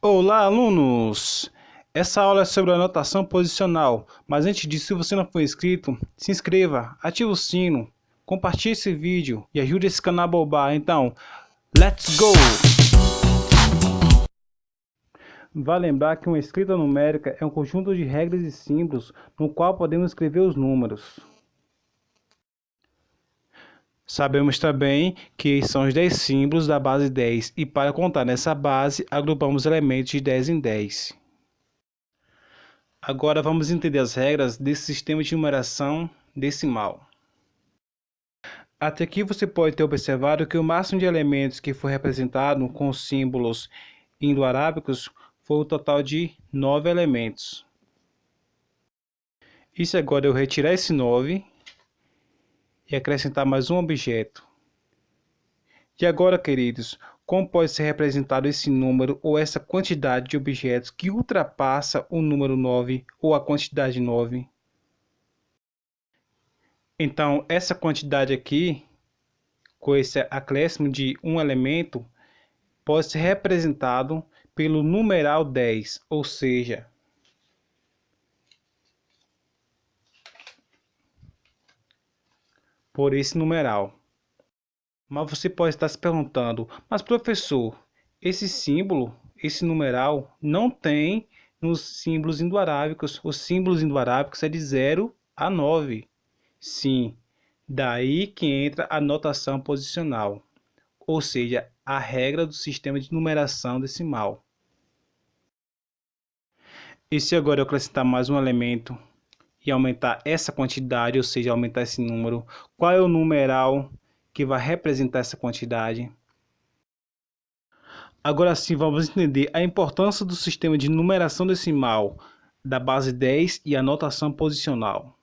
Olá, alunos! Essa aula é sobre a notação posicional, mas antes disso, se você não for inscrito, se inscreva, ative o sino, compartilhe esse vídeo e ajude esse canal a bombar. Então, let's go! Vale lembrar que uma escrita numérica é um conjunto de regras e símbolos no qual podemos escrever os números. Sabemos também que são os 10 símbolos da base 10 e para contar nessa base, agrupamos elementos de 10 em 10. Agora vamos entender as regras desse sistema de numeração decimal. Até aqui você pode ter observado que o máximo de elementos que foi representado com os símbolos indo-arábicos foi o total de 9 elementos. E se agora eu retirar esse 9 e acrescentar mais um objeto? E agora, queridos, como pode ser representado esse número ou essa quantidade de objetos que ultrapassa o número 9 ou a quantidade 9? Então, essa quantidade aqui, com esse acréscimo de um elemento, pode ser representado pelo numeral 10, ou seja, por esse numeral. Mas você pode estar se perguntando, mas professor, esse símbolo, esse numeral, não tem nos símbolos indo-arábicos. Os símbolos indo-arábicos é de 0 a 9. Sim, daí que entra a notação posicional, ou seja, a regra do sistema de numeração decimal. E se agora eu acrescentar mais um elemento e aumentar essa quantidade, ou seja, aumentar esse número, qual é o numeral que vai representar essa quantidade? Agora sim, vamos entender a importância do sistema de numeração decimal da base 10 e a notação posicional.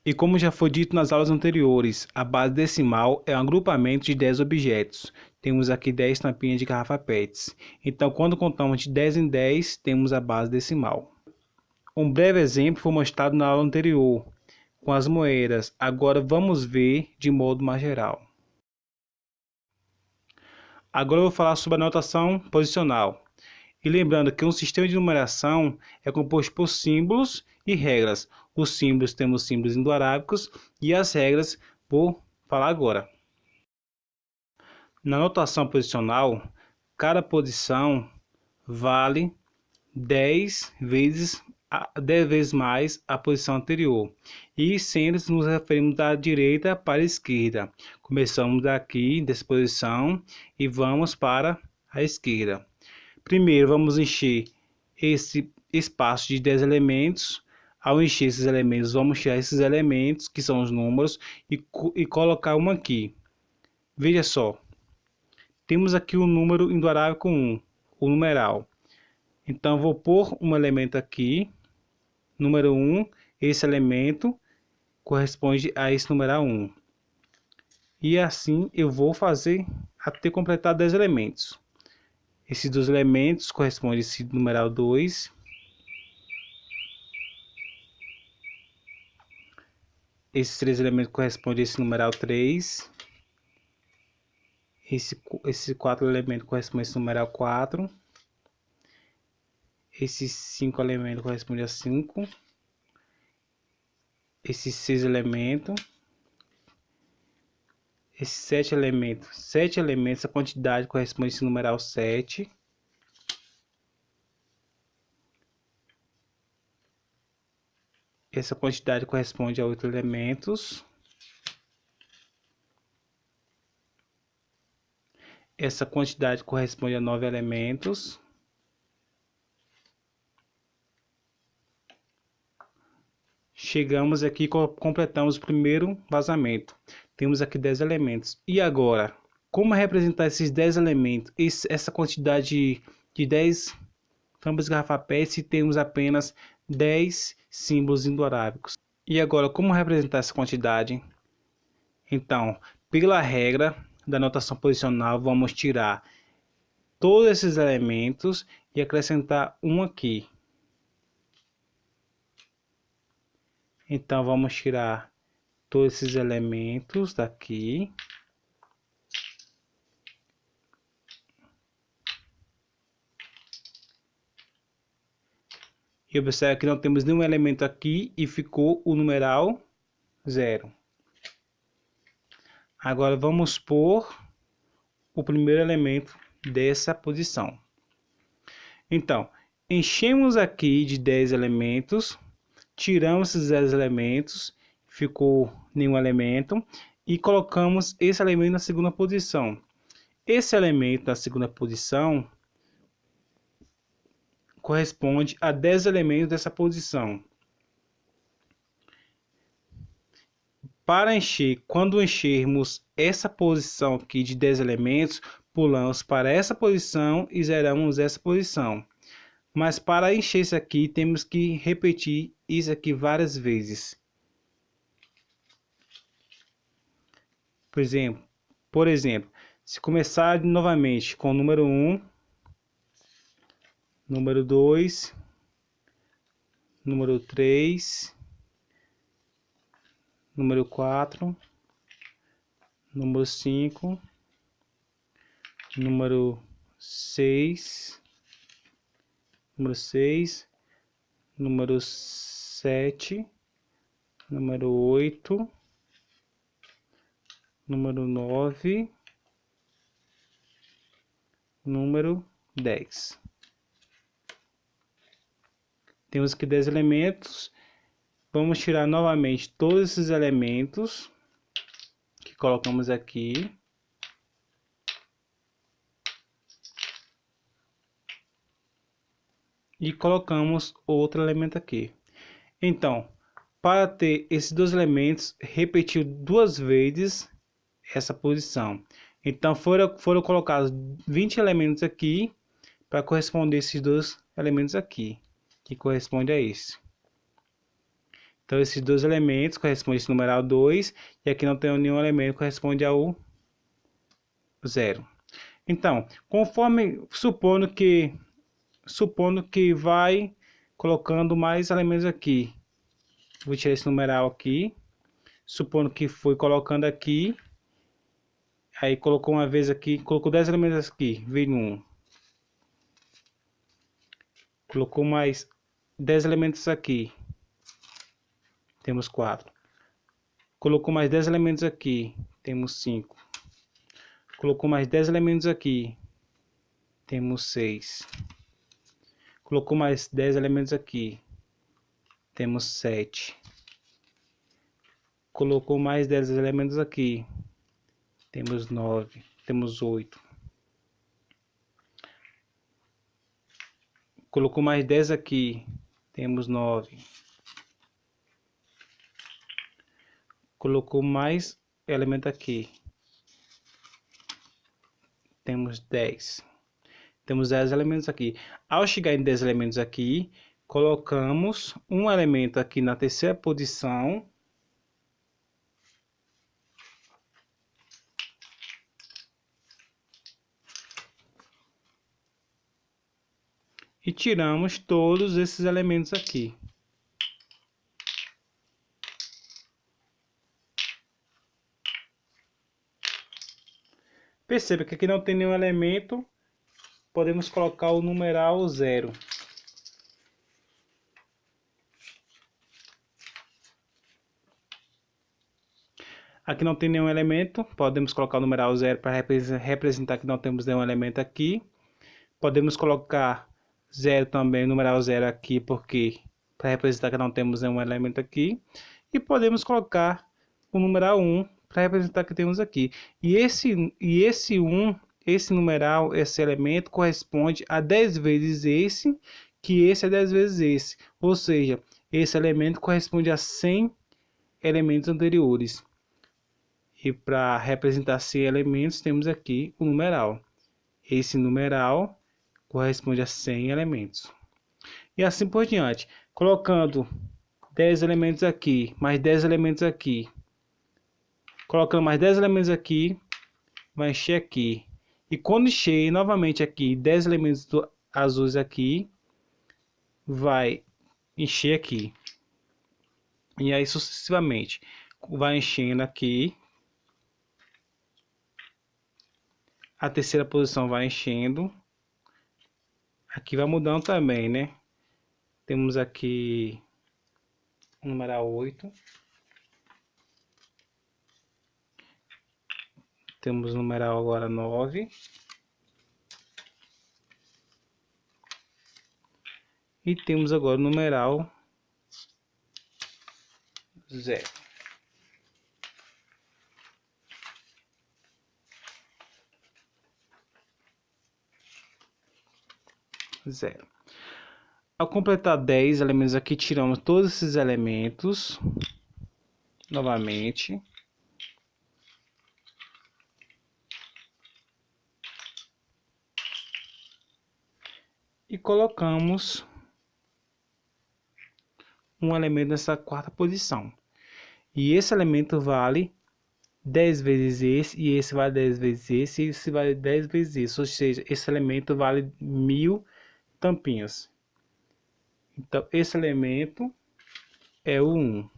E como já foi dito nas aulas anteriores, a base decimal é um agrupamento de 10 objetos. Temos aqui 10 tampinhas de garrafa PET. Então, quando contamos de 10 em 10, temos a base decimal. Um breve exemplo foi mostrado na aula anterior, com as moedas. Agora vamos ver de modo mais geral. Agora eu vou falar sobre a notação posicional. E lembrando que um sistema de numeração é composto por símbolos e regras. Os símbolos temos símbolos indo-arábicos e as regras vou falar agora. Na notação posicional, cada posição vale 10 vezes mais a posição anterior. E sempre nos referimos da direita para a esquerda. Começamos daqui, dessa posição, e vamos para a esquerda. Primeiro, vamos encher esse espaço de 10 elementos. Ao encher esses elementos, vamos tirar esses elementos, que são os números, e colocar um aqui. Veja só, temos aqui o número indo-arábico 1, o numeral. Então, vou pôr um elemento aqui, número 1, esse elemento corresponde a esse numeral 1. E assim eu vou fazer até completar 10 elementos. Esses dois elementos correspondem a esse numeral 2. Esses três elementos correspondem a esse numeral 3. Esse 4 elementos correspondem a esse numeral 4. Esses 5 elementos correspondem a 5. Esses 6 elementos. Esses 7 elementos, a quantidade corresponde a esse numeral 7. Essa quantidade corresponde a 8 elementos. Essa quantidade corresponde a 9 elementos. Chegamos aqui e completamos o primeiro vazamento. Temos aqui 10 elementos. E agora, como representar esses 10 elementos? Essa quantidade de 10 tampas de garrafa PET se temos apenas 10 símbolos indo-arábicos. E agora, como representar essa quantidade? Então, pela regra da notação posicional, vamos tirar todos esses elementos e acrescentar um aqui. Então, vamos tirar todos esses elementos daqui. E observe que não temos nenhum elemento aqui e ficou o numeral 0. Agora vamos pôr o primeiro elemento dessa posição. Então, enchemos aqui de 10 elementos, tiramos esses 10 elementos, ficou nenhum elemento, e colocamos esse elemento na segunda posição. Esse elemento na segunda posição corresponde a 10 elementos dessa posição. Para encher, quando enchermos essa posição aqui de 10 elementos, pulamos para essa posição e zeramos essa posição. Mas para encher isso aqui, temos que repetir isso aqui várias vezes. Por exemplo, se começar novamente com o número 1, número 2, número 3, número 4, número 5, número 6, número 6, número 7, número 8, número 9, número 10. Temos aqui 10 elementos. Vamos tirar novamente todos esses elementos que colocamos aqui. E colocamos outro elemento aqui. Então, para ter esses dois elementos, repetiu duas vezes essa posição. Então, foram colocados 20 elementos aqui para corresponder a esses dois elementos aqui, que corresponde a esse. Então, esses dois elementos correspondem a esse numeral 2, e aqui não tem nenhum elemento que corresponde ao 0. Então, supondo que vai colocando mais elementos aqui. Vou tirar esse numeral aqui. Supondo que foi colocando aqui. Aí colocou uma vez aqui, colocou 10 elementos aqui, veio 1. Colocou mais 10 elementos aqui. Temos 4. Colocou mais 10 elementos aqui, temos 5. Colocou mais 10 elementos aqui, temos 6. Colocou mais 10 elementos aqui, temos 7. Colocou mais 10 elementos aqui, temos 9, temos 8. Colocou mais 10 aqui, temos 9. Colocou mais elemento aqui, temos 10. Temos 10 elementos aqui. Ao chegar em 10 elementos aqui, colocamos um elemento aqui na terceira posição. E tiramos todos esses elementos aqui. Perceba que aqui não tem nenhum elemento. Podemos colocar o numeral 0. Aqui não tem nenhum elemento. Podemos colocar o numeral 0 para representar que não temos nenhum elemento aqui. Podemos colocar 0 também, numeral 0 aqui, porque para representar que não temos nenhum elemento aqui. E podemos colocar o numeral 1 para representar que temos aqui. E esse 1, esse numeral, esse elemento corresponde a 10 vezes esse, que esse é 10 vezes esse. Ou seja, esse elemento corresponde a 100 elementos anteriores. E para representar 100 elementos, temos aqui o numeral. Esse numeral corresponde a 100 elementos. E assim por diante. Colocando 10 elementos aqui, mais 10 elementos aqui. Colocando mais 10 elementos aqui, vai encher aqui. E quando encher novamente aqui 10 elementos azuis aqui, vai encher aqui. E aí sucessivamente. Vai enchendo aqui. A terceira posição vai enchendo. Aqui vai mudando também, né? Temos aqui o numeral 8. Temos o numeral agora 9. E temos agora o numeral 0. Ao completar 10 elementos aqui, tiramos todos esses elementos novamente. E colocamos um elemento nessa quarta posição. E esse elemento vale 10 vezes esse, e esse vale 10 vezes esse, e esse vale 10 vezes esse. Ou seja, esse elemento vale 1000 tampinhas. Então, esse elemento é o 1.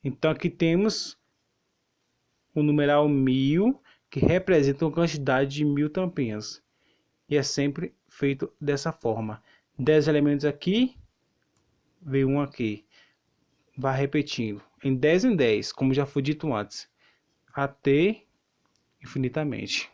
Então, aqui temos o numeral 1000, que representa uma quantidade de 1000 tampinhas. E é sempre feito dessa forma. 10 elementos aqui, veio um aqui. Vai repetindo. Em 10, como já foi dito antes. Até infinitamente.